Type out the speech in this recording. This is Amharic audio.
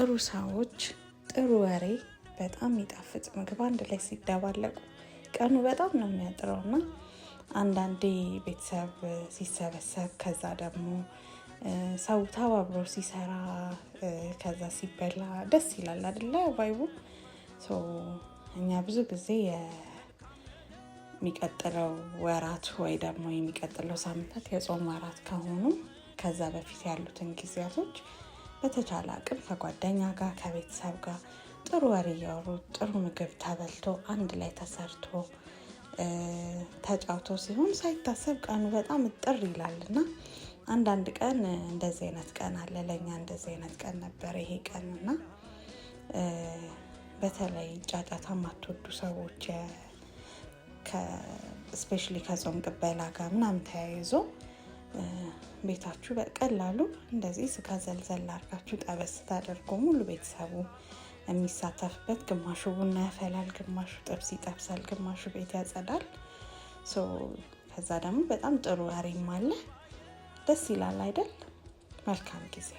ጥሩ ሰዎች፣ ጥሩ ወሬ፣ በጣም የሚጣፍጥ ምግብ አንድ ላይ ሲደባለቁ ቀኑ በጣም ነው የሚያጥረውና አንዳንዴ ቤተሰብ ሲሰበሰብ ከዛ ደግሞ ሰው ተባብሮ ሲሰራ ከዛ ሲበላ ደስ ይላል አይደለ ቫይቡ። እኛ ብዙ ጊዜ የሚቀጥለው ወራት ወይ ደግሞ የሚቀጥለው ሳምንታት የጾም ወራት ከሆኑ ከዛ በፊት ያሉትን ጊዜያቶች በተቻለ አቅም ከጓደኛ ጋር ከቤተሰብ ጋር ጥሩ ወሬ እያወሩ ጥሩ ምግብ ተበልቶ አንድ ላይ ተሰርቶ ተጫውቶ ሲሆን ሳይታሰብ ቀኑ በጣም እጥር ይላልና አንዳንድ ቀን እንደዚህ አይነት ቀን አለ። ለኛ እንደዚህ አይነት ቀን ነበር ይሄ ቀንና በተለይ ጫጫታ የማትወዱ ሰዎች ስፔሻሊ ከጾም ቅበላ ጋር ምናምን ተያይዞ ቤታችሁ በቀላሉ እንደዚህ ስጋ ዘልዘል አድርጋችሁ ጠበስ ታደርጉ ሙሉ ቤተሰቡ የሚሳተፍበት፣ ግማሹ ቡና ያፈላል፣ ግማሹ ጥብስ ይጠብሳል፣ ግማሹ ቤት ያጸዳል። ከዛ ደግሞ በጣም ጥሩ ወሬም አለ። ደስ ይላል አይደል? መልካም ጊዜ